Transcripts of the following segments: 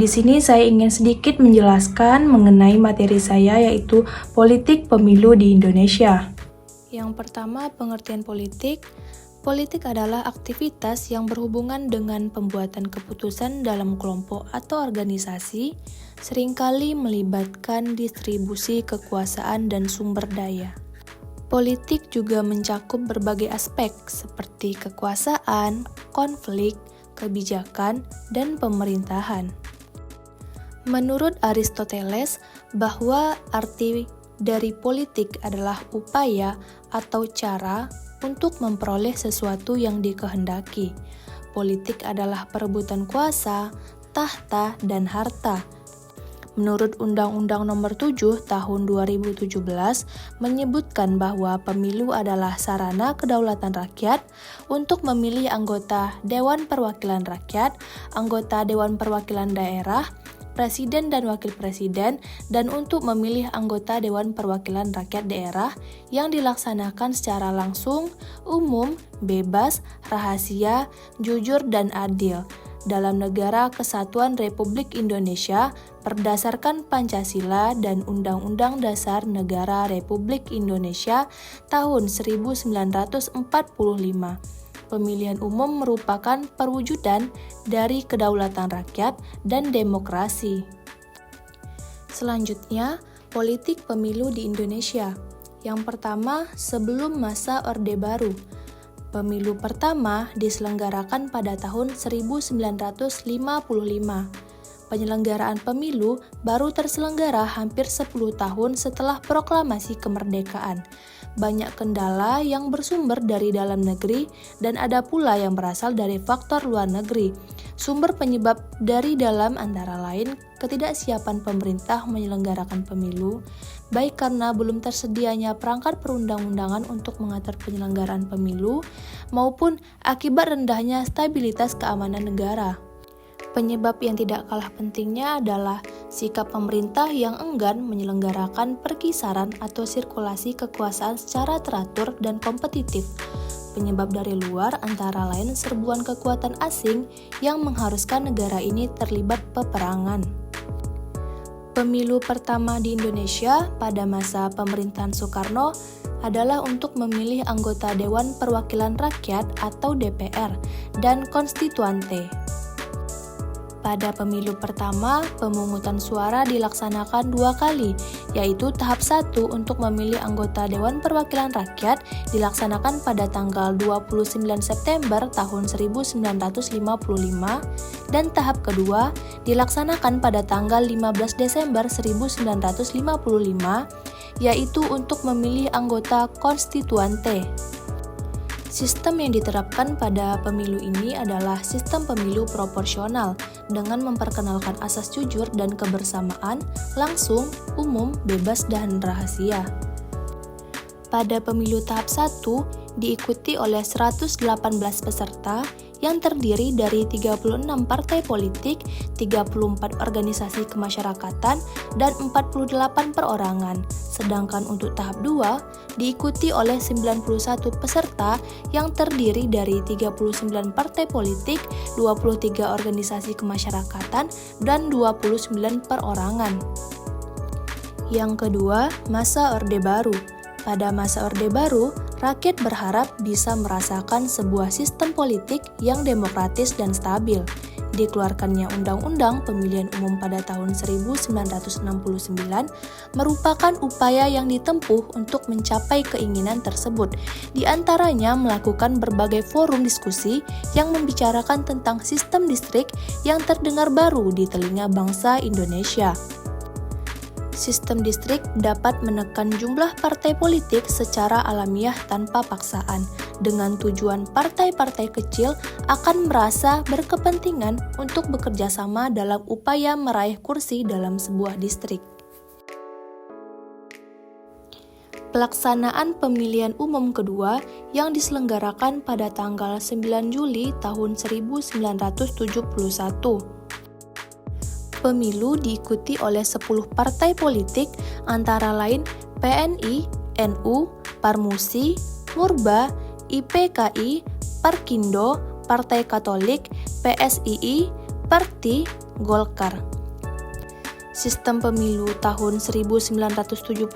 Di sini saya ingin sedikit menjelaskan mengenai materi saya, yaitu politik pemilu di Indonesia. Yang pertama, pengertian politik. Politik adalah aktivitas yang berhubungan dengan pembuatan keputusan dalam kelompok atau organisasi, seringkali melibatkan distribusi kekuasaan dan sumber daya. Politik juga mencakup berbagai aspek seperti kekuasaan, konflik, kebijakan, dan pemerintahan. Menurut Aristoteles, bahwa arti dari politik adalah upaya atau cara untuk memperoleh sesuatu yang dikehendaki. Politik adalah perebutan kuasa, tahta, dan harta. Menurut Undang-Undang Nomor 7 Tahun 2017 menyebutkan bahwa pemilu adalah sarana kedaulatan rakyat untuk memilih anggota Dewan Perwakilan Rakyat, anggota Dewan Perwakilan Daerah, Presiden dan Wakil Presiden, dan untuk memilih anggota Dewan Perwakilan Rakyat Daerah yang dilaksanakan secara langsung, umum, bebas, rahasia, jujur, dan adil dalam Negara Kesatuan Republik Indonesia berdasarkan Pancasila dan Undang-Undang Dasar Negara Republik Indonesia tahun 1945. Pemilihan umum merupakan perwujudan dari kedaulatan rakyat dan demokrasi. Selanjutnya, politik pemilu di Indonesia. Yang pertama, sebelum masa Orde Baru. Pemilu pertama diselenggarakan pada tahun 1955. Penyelenggaraan pemilu baru terselenggara hampir 10 tahun setelah proklamasi kemerdekaan. Banyak kendala yang bersumber dari dalam negeri dan ada pula yang berasal dari faktor luar negeri. Sumber penyebab dari dalam antara lain ketidaksiapan pemerintah menyelenggarakan pemilu, baik karena belum tersedianya perangkat perundang-undangan untuk mengatur penyelenggaraan pemilu, maupun akibat rendahnya stabilitas keamanan negara. Penyebab yang tidak kalah pentingnya adalah sikap pemerintah yang enggan menyelenggarakan perkisaran atau sirkulasi kekuasaan secara teratur dan kompetitif. Penyebab dari luar antara lain serbuan kekuatan asing yang mengharuskan negara ini terlibat peperangan. Pemilu pertama di Indonesia pada masa pemerintahan Soekarno adalah untuk memilih anggota Dewan Perwakilan Rakyat atau DPR dan konstituante. Pada pemilu pertama, pemungutan suara dilaksanakan 2 kali, yaitu tahap 1 untuk memilih anggota Dewan Perwakilan Rakyat dilaksanakan pada tanggal 29 September tahun 1955 dan tahap kedua dilaksanakan pada tanggal 15 Desember 1955, yaitu untuk memilih anggota konstituante. Sistem yang diterapkan pada pemilu ini adalah sistem pemilu proporsional dengan memperkenalkan asas jujur dan kebersamaan, langsung, umum, bebas, dan rahasia. Pada pemilu tahap 1 diikuti oleh 118 peserta yang terdiri dari 36 partai politik, 34 organisasi kemasyarakatan, dan 48 perorangan. Sedangkan untuk tahap 2 diikuti oleh 91 peserta yang terdiri dari 39 partai politik, 23 organisasi kemasyarakatan, dan 29 perorangan. Yang kedua, masa Orde Baru. Pada masa Orde Baru, rakyat berharap bisa merasakan sebuah sistem politik yang demokratis dan stabil. Dikeluarkannya Undang-Undang Pemilihan Umum pada tahun 1969 merupakan upaya yang ditempuh untuk mencapai keinginan tersebut, di antaranya melakukan berbagai forum diskusi yang membicarakan tentang sistem distrik yang terdengar baru di telinga bangsa Indonesia. Sistem distrik dapat menekan jumlah partai politik secara alamiah tanpa paksaan, dengan tujuan partai-partai kecil akan merasa berkepentingan untuk bekerja sama dalam upaya meraih kursi dalam sebuah distrik. Pelaksanaan pemilihan umum kedua yang diselenggarakan pada tanggal 9 Juli tahun 1971. Pemilu diikuti oleh 10 partai politik antara lain PNI, NU, Parmusi, Murba, IPKI, Parkindo, Partai Katolik, PSII, Parti Golkar. Sistem pemilu tahun 1971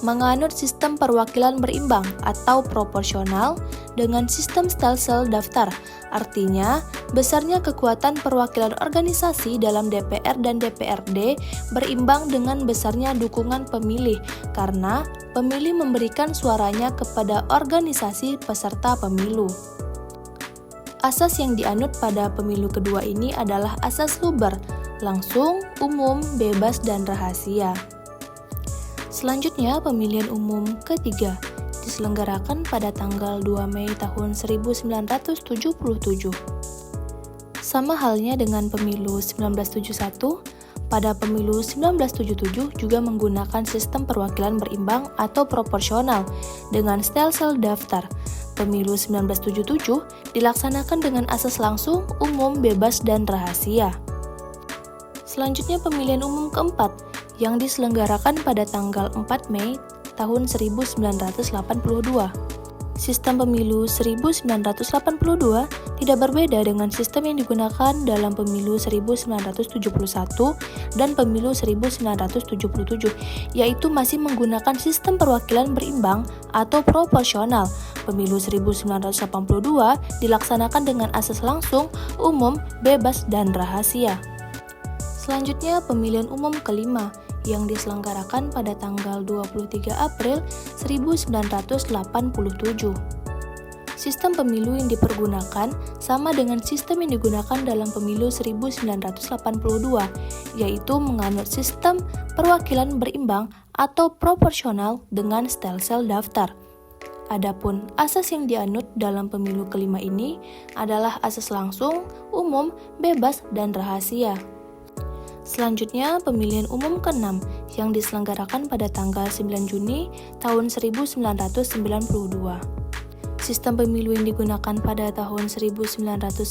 menganut sistem perwakilan berimbang atau proporsional dengan sistem stelsel daftar. Artinya, besarnya kekuatan perwakilan organisasi dalam DPR dan DPRD berimbang dengan besarnya dukungan pemilih karena pemilih memberikan suaranya kepada organisasi peserta pemilu. Asas yang dianut pada pemilu kedua ini adalah asas Luber, langsung, umum, bebas, dan rahasia. Selanjutnya, pemilihan umum ketiga diselenggarakan pada tanggal 2 Mei tahun 1977. Sama halnya dengan pemilu 1971, pada pemilu 1977 juga menggunakan sistem perwakilan berimbang atau proporsional dengan stelsel daftar. Pemilu 1977 dilaksanakan dengan asas langsung, umum, bebas, dan rahasia. Selanjutnya pemilihan umum keempat yang diselenggarakan pada tanggal 4 Mei tahun 1982. Sistem pemilu 1982 tidak berbeda dengan sistem yang digunakan dalam pemilu 1971 dan pemilu 1977, yaitu masih menggunakan sistem perwakilan berimbang atau proporsional. Pemilu 1982 dilaksanakan dengan asas langsung, umum, bebas, dan rahasia. Selanjutnya pemilihan umum kelima yang diselenggarakan pada tanggal 23 April 1987. Sistem pemilu yang dipergunakan sama dengan sistem yang digunakan dalam pemilu 1982, yaitu menganut sistem perwakilan berimbang atau proporsional dengan stelsel daftar. Adapun asas yang dianut dalam pemilu kelima ini adalah asas langsung, umum, bebas, dan rahasia. Selanjutnya, pemilihan umum ke-6 yang diselenggarakan pada tanggal 9 Juni tahun 1992. Sistem pemilu yang digunakan pada tahun 1992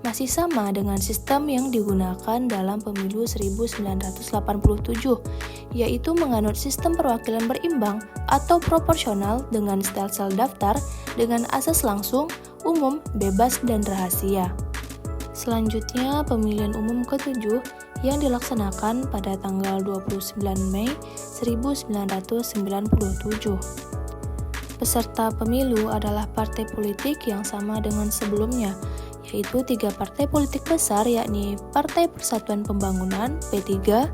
masih sama dengan sistem yang digunakan dalam pemilu 1987, yaitu menganut sistem perwakilan berimbang atau proporsional dengan stelsel daftar dengan asas langsung, umum, bebas, dan rahasia. Selanjutnya, pemilihan umum ke-7 yang dilaksanakan pada tanggal 29 Mei 1997. Peserta pemilu adalah partai politik yang sama dengan sebelumnya, yaitu 3 partai politik besar yakni Partai Persatuan Pembangunan (P3),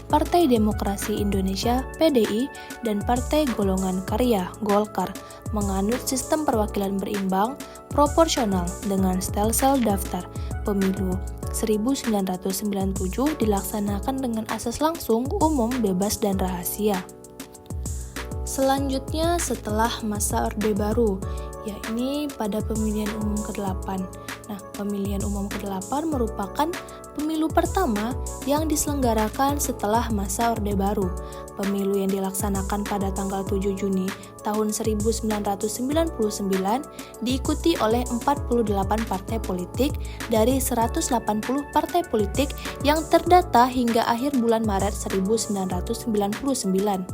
Partai Demokrasi Indonesia (PDI), dan Partai Golongan Karya (Golkar), menganut sistem perwakilan berimbang proporsional dengan stelsel daftar. Pemilu 1997 dilaksanakan dengan asas langsung, umum, bebas, dan rahasia. Selanjutnya setelah masa Orde Baru, yakni pada pemilihan umum ke-8. Nah, pemilihan umum ke-8 merupakan pemilu pertama yang diselenggarakan setelah masa Orde Baru. Pemilu yang dilaksanakan pada tanggal 7 Juni tahun 1999 diikuti oleh 48 partai politik dari 180 partai politik yang terdata hingga akhir bulan Maret 1999.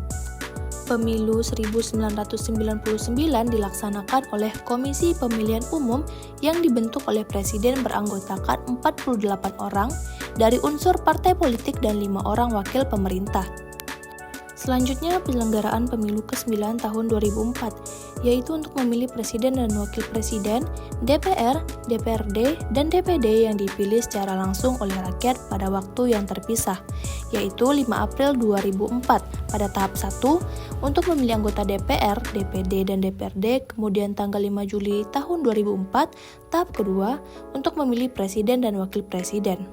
Pemilu 1999 dilaksanakan oleh Komisi Pemilihan Umum yang dibentuk oleh Presiden beranggotakan 48 orang dari unsur partai politik dan 5 orang wakil pemerintah. Selanjutnya penyelenggaraan pemilu ke-9 tahun 2004, yaitu untuk memilih presiden dan wakil presiden, DPR, DPRD, dan DPD yang dipilih secara langsung oleh rakyat pada waktu yang terpisah, yaitu 5 April 2004 pada tahap 1 untuk memilih anggota DPR, DPD, dan DPRD, kemudian tanggal 5 Juli tahun 2004 tahap kedua untuk memilih presiden dan wakil presiden.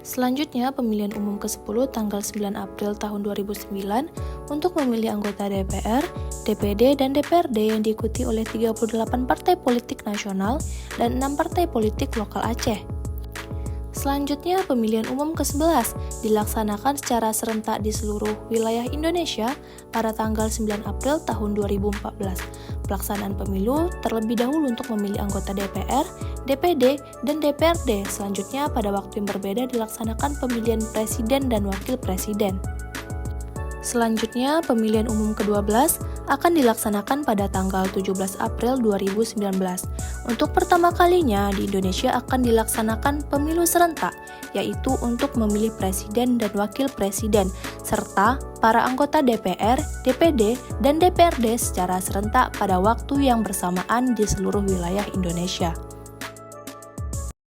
Selanjutnya, pemilihan umum ke-10 tanggal 9 April tahun 2009 untuk memilih anggota DPR, DPD, dan DPRD yang diikuti oleh 38 partai politik nasional dan 6 partai politik lokal Aceh. Selanjutnya, pemilihan umum ke-11 dilaksanakan secara serentak di seluruh wilayah Indonesia pada tanggal 9 April tahun 2014. Pelaksanaan pemilu terlebih dahulu untuk memilih anggota DPR, DPD, dan DPRD. Selanjutnya, pada waktu yang berbeda dilaksanakan pemilihan presiden dan wakil presiden. Selanjutnya, pemilihan umum ke-12 akan dilaksanakan pada tanggal 17 April 2019. Untuk pertama kalinya di Indonesia akan dilaksanakan pemilu serentak, yaitu untuk memilih presiden dan wakil presiden, serta para anggota DPR, DPD, dan DPRD secara serentak pada waktu yang bersamaan di seluruh wilayah Indonesia.